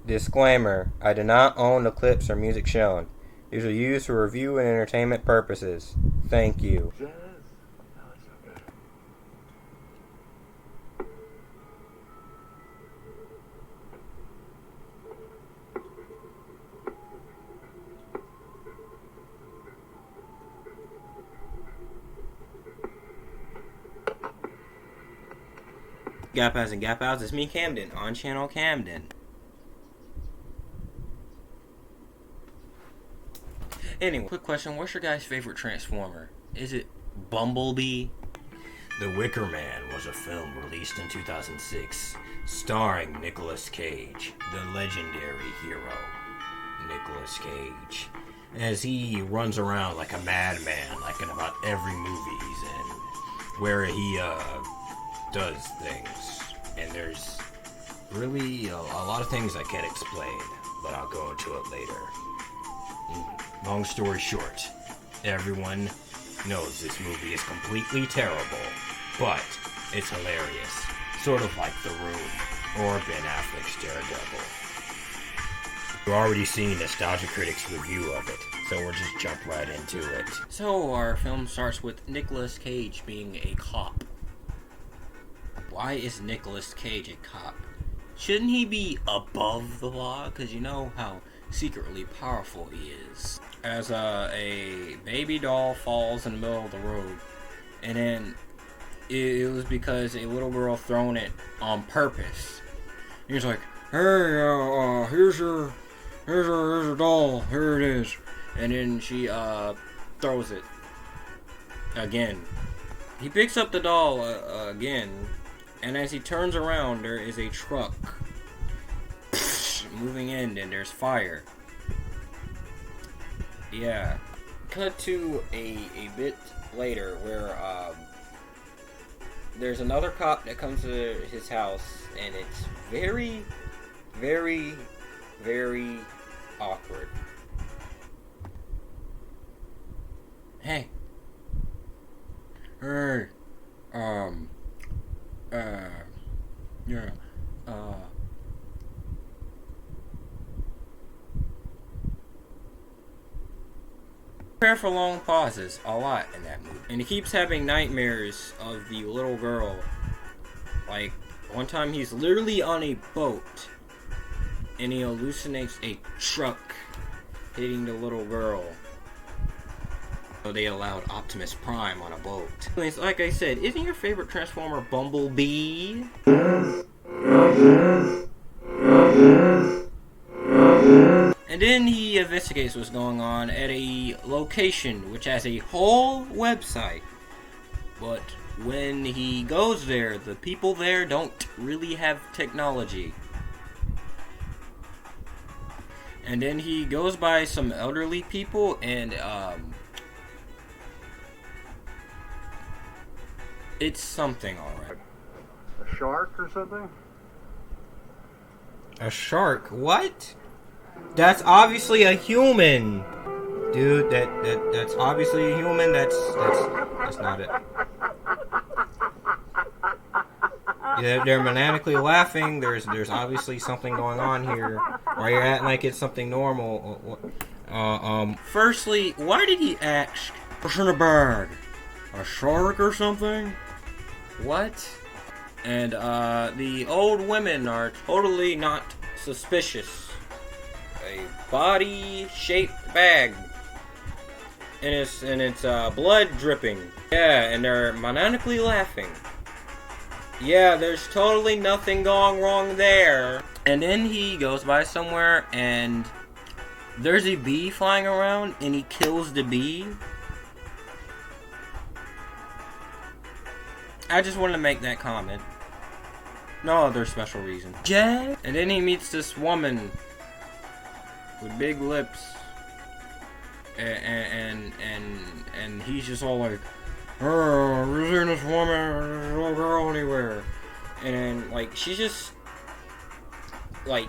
Disclaimer: I do not own the clips or music shown. These are used for review and entertainment purposes. Thank you. Gap outs and gap outs. It's me, Camden, on channel Camden. Anyway, quick question: what's your guys' favorite Transformer? Is it Bumblebee? The Wicker Man was a film released in 2006, starring Nicolas Cage, the legendary hero, Nicolas Cage, as he runs around like a madman, like in about every movie he's in, where he does things. And there's really a lot of things I can't explain, but I'll go into it later. Long story short, everyone knows this movie is completely terrible, but it's hilarious. Sort of like The Room or Ben Affleck's Daredevil. You've already seen Nostalgia Critic's review of it, so we'll just jump right into it. So our film starts with Nicolas Cage being a cop. Why is Nicolas Cage a cop? Shouldn't he be above the law? Because you know how secretly powerful he is. As a baby doll falls in the middle of the road, and then it was because a little girl thrown it on purpose. And he's like, "Hey, here's your doll. Here it is." And then she throws it again. He picks up the doll again, and as he turns around, there is a truck moving in, and there's fire. Yeah. Cut to a bit later where there's another cop that comes to his house, and it's very, very, very awkward. Hey. Hey. Yeah. Prepare for long pauses a lot in that movie. And he keeps having nightmares of the little girl. Like, one time he's literally on a boat, and he hallucinates a truck hitting the little girl. So they allowed Optimus Prime on a boat. Anyways, like I said, isn't your favorite Transformer Bumblebee? And then he investigates what's going on at a location which has a whole website. But when he goes there, the people there don't really have technology. And then he goes by some elderly people, and it's something, alright. A shark or something? A shark? What? That's obviously a human, dude. That's obviously a human. That's not it. Yeah, they're maniacally laughing. There's obviously something going on here. Why you're acting like it's something normal? Firstly, why did he ask what's in a bag? A shark or something? What? And the old women are totally not suspicious. A body-shaped bag, and it's blood dripping. Yeah, and they're maniacally laughing. Yeah, there's totally nothing going wrong there. And then he goes by somewhere, and there's a bee flying around, and he kills the bee. I just wanted to make that comment. No other special reason. Jack. And then he meets this woman with big lips, and he's just all like, "Oh, we're seeing this woman, this little girl anywhere," and like she's just like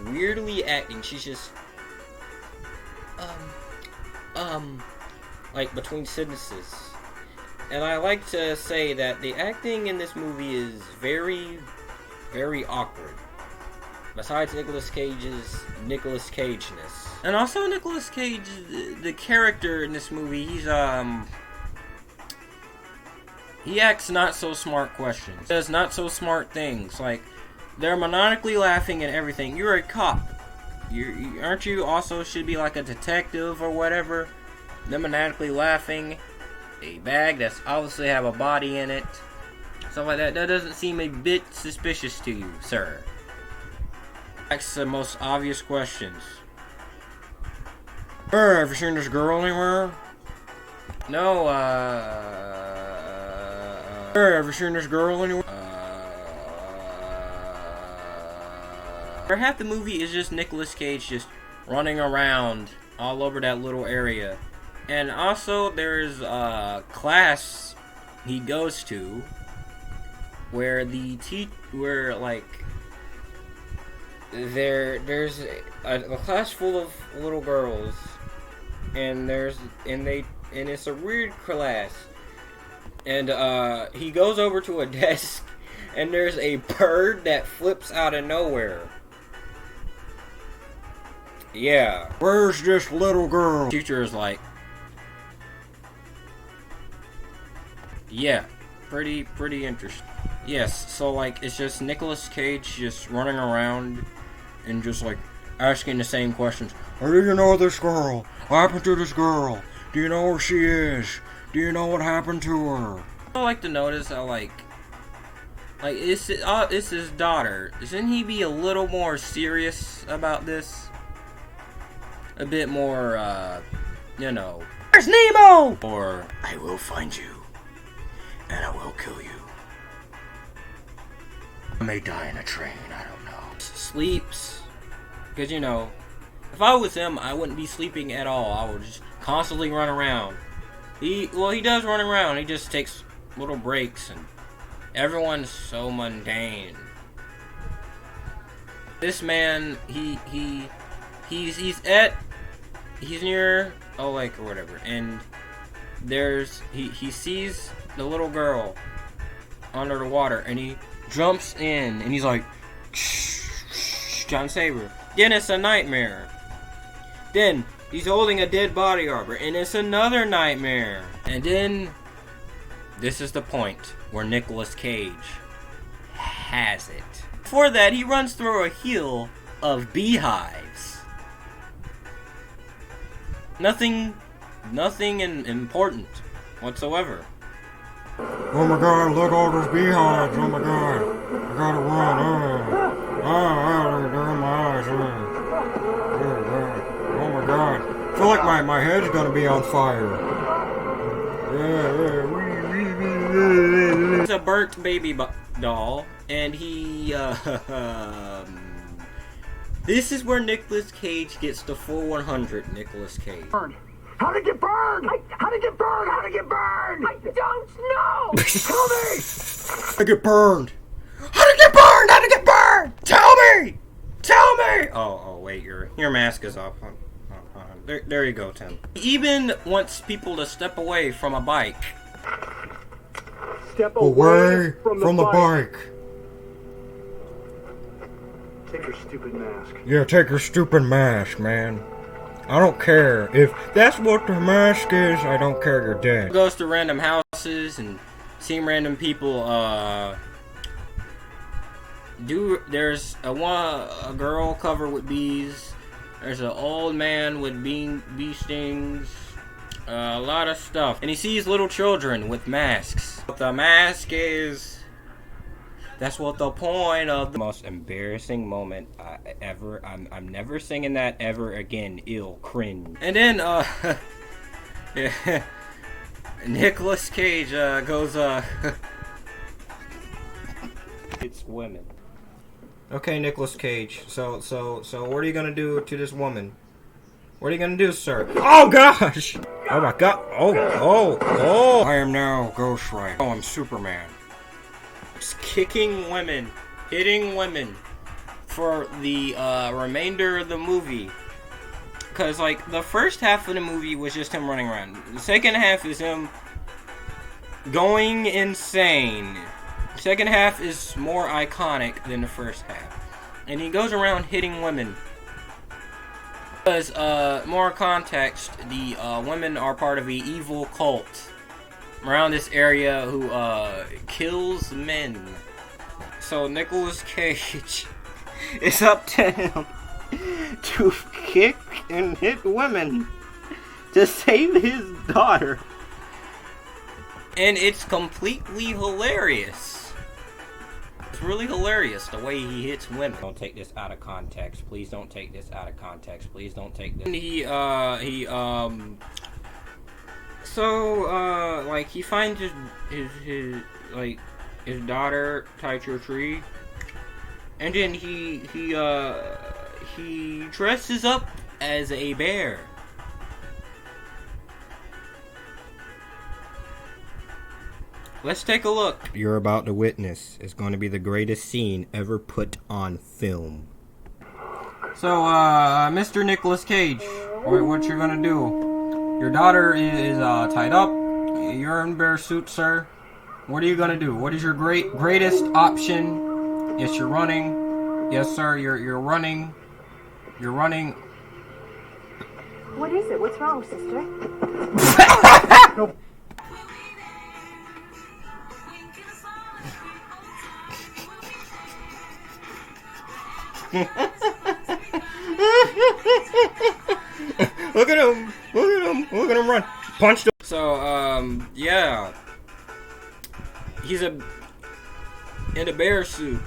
weirdly acting. She's just like between sentences. And I like to say that the acting in this movie is very, very awkward. Besides Nicolas Cage's Nicolas Cage-ness. And also Nicolas Cage, the character in this movie, he asks not so smart questions. Does not so smart things. Like, they're maniacally laughing and everything. You're a cop. Aren't you also should be like a detective or whatever? They're maniacally laughing. A bag that's obviously have a body in it. Stuff like that. That doesn't seem a bit suspicious to you, sir. That's the most obvious questions. Hey, have you seen this girl anywhere? No, Hey, have you seen this girl anywhere? Half the movie is just Nicolas Cage just running around all over that little area. And also, there's a class he goes to where there's a class full of little girls, and it's a weird class, and he goes over to a desk, and there's a bird that flips out of nowhere. Yeah. Where's this little girl? Teacher is like, yeah, pretty interesting. Yes, so like it's just Nicolas Cage just running around and just like asking the same questions. Do you know this girl? What happened to this girl? Do you know where she is? Do you know what happened to her? I like to notice how like it's his daughter. Shouldn't he be a little more serious about this? A bit more, Where's Nemo? Or I will find you, and I will kill you. I may die in a train, I don't know. Sleeps. Because, if I was him, I wouldn't be sleeping at all. I would just constantly run around. He does run around. He just takes little breaks, and everyone's so mundane. This man, he's near a lake or whatever, and he sees the little girl under the water, and he jumps in, and he's like, John Saber. Then it's a nightmare. Then he's holding a dead body arbor, and it's another nightmare. And then this is the point where Nicolas Cage has it. Before that, he runs through a hill of beehives. Nothing important whatsoever. Oh my god, look all those beehives. Oh my god. I gotta run. They're in my eyes. Oh my god. I feel like my head's gonna be on fire. It's a burnt baby doll, and he, this is where Nicolas Cage gets the full 100 Nicolas Cage. How'd it get burned? How'd it get burned? How'd it get burned? I don't know! Tell me! I get burned. How'd it get burned? How'd it get burned? Tell me! Tell me! Oh, wait, your mask is off. There you go, Tim. He even wants people to step away from a bike. Step away from the bike. Take your stupid mask. Yeah, take your stupid mask, man. I don't care. If that's what the mask is, I don't care, you're dead. Goes to random houses and seeing random people, there's a girl covered with bees. There's an old man with bee stings. A lot of stuff. And he sees little children with masks. But the mask is... That's what the point of the most embarrassing moment ever. I'm never singing that ever again. Ill cringe. And then Nicolas Cage goes it's women. Okay, Nicolas Cage. So what are you gonna do to this woman? What are you gonna do, sir? Oh gosh! Oh my god! Oh! I am now Ghost Rider. Oh, I'm Superman. Just kicking women, hitting women for the remainder of the movie. Because, like, the first half of the movie was just him running around. The second half is him going insane. The second half is more iconic than the first half. and he goes around hitting women. Because, more context, the women are part of an evil cult around this area who kills men. So Nicolas Cage, it's up to him to kick and hit women to save his daughter. And it's completely hilarious. It's really hilarious the way he hits women. Don't take this out of context. Please don't take this out of context. Please don't take this. Like he finds his daughter tied to a tree, and then he dresses up as a bear. Let's take a look. You're about to witness is going to be the greatest scene ever put on film. So, Mr. Nicolas Cage, what you're gonna do? Your daughter is tied up. You're in bear suit, sir. What are you gonna do? What is your greatest option? Yes, you're running. Yes, sir. You're running. You're running. What is it? What's wrong, sister? Nope. Look at him! Look at him! Look at him run! Punched him! So, yeah. He's in a bear suit.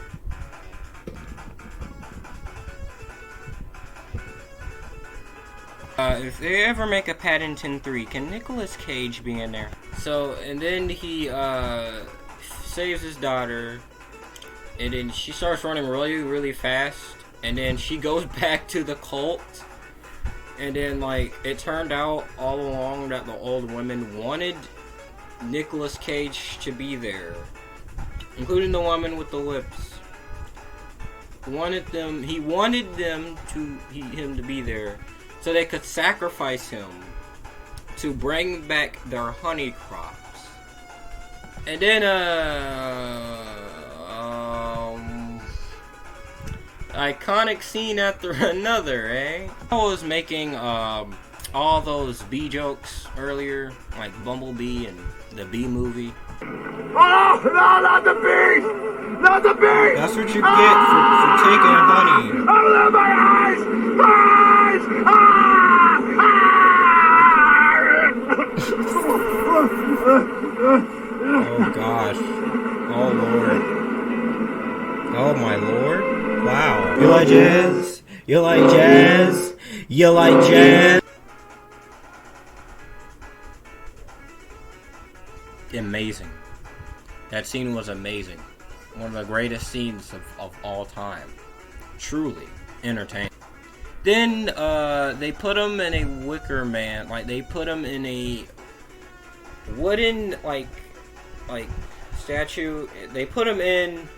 If they ever make a Paddington 3, can Nicolas Cage be in there? So, and then he, saves his daughter, and then she starts running really, really fast, and then she goes back to the cult, and then, like, it turned out all along that the old women wanted Nicolas Cage to be there, including the woman with the lips. He wanted him to be there, so they could sacrifice him to bring back their honey crops. And then, iconic scene after another, eh? I was making, all those bee jokes earlier, like Bumblebee and the Bee Movie. Oh, no, not the bees! Not the bees! That's what you get for taking honey. Oh, my eyes! Eyes! Oh gosh. Oh Lord. Oh my Lord. Wow. You like jazz? You like jazz? You like jazz? Amazing. That scene was amazing. One of the greatest scenes of all time. Truly entertaining. Then they put him in a Wicker Man. Like, they put him in a wooden like statue. They put him in.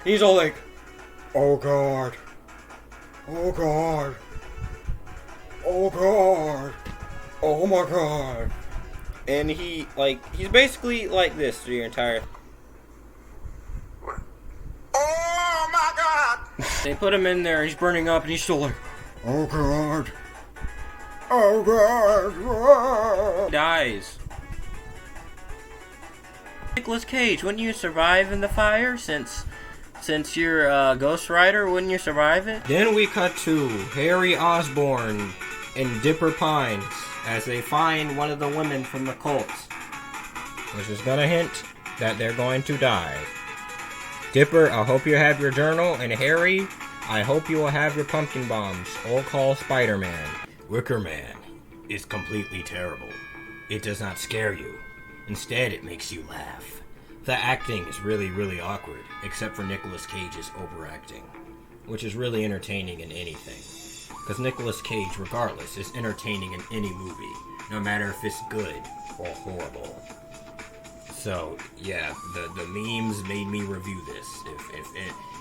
He's all like, Oh God. Oh God. Oh God. Oh my God. and he's basically like this the entire. Oh my God! They put him in there. He's burning up, and he's still like, Oh God. Oh God. dies. Nicolas Cage, wouldn't you survive in the fire since you're a Ghost Rider? Wouldn't you survive it? Then we cut to Harry Osborn and Dipper Pines as they find one of the women from the cult, which is gonna hint that they're going to die. Dipper, I hope you have your journal, and Harry, I hope you will have your pumpkin bombs. All call Spider-Man. Wicker Man is completely terrible. It does not scare you. Instead, it makes you laugh. The acting is really, really awkward, except for Nicolas Cage's overacting, which is really entertaining in anything. Because Nicolas Cage, regardless, is entertaining in any movie, no matter if it's good or horrible. So, yeah, the memes made me review this.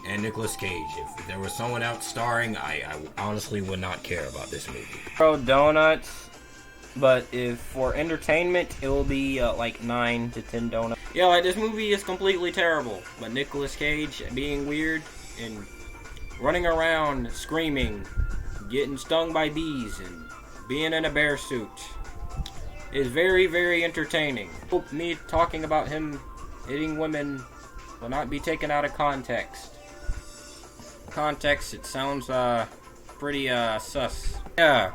And Nicolas Cage, if there was someone else starring, I honestly would not care about this movie. Donuts. But if for entertainment, it will be like 9 to 10 donuts. Yeah, like this movie is completely terrible. But Nicolas Cage being weird and running around screaming, getting stung by bees, and being in a bear suit is very, very entertaining. Hope me talking about him hitting women will not be taken out of context. It sounds pretty sus. Yeah,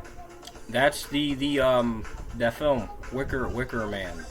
that's the film Wicker Man.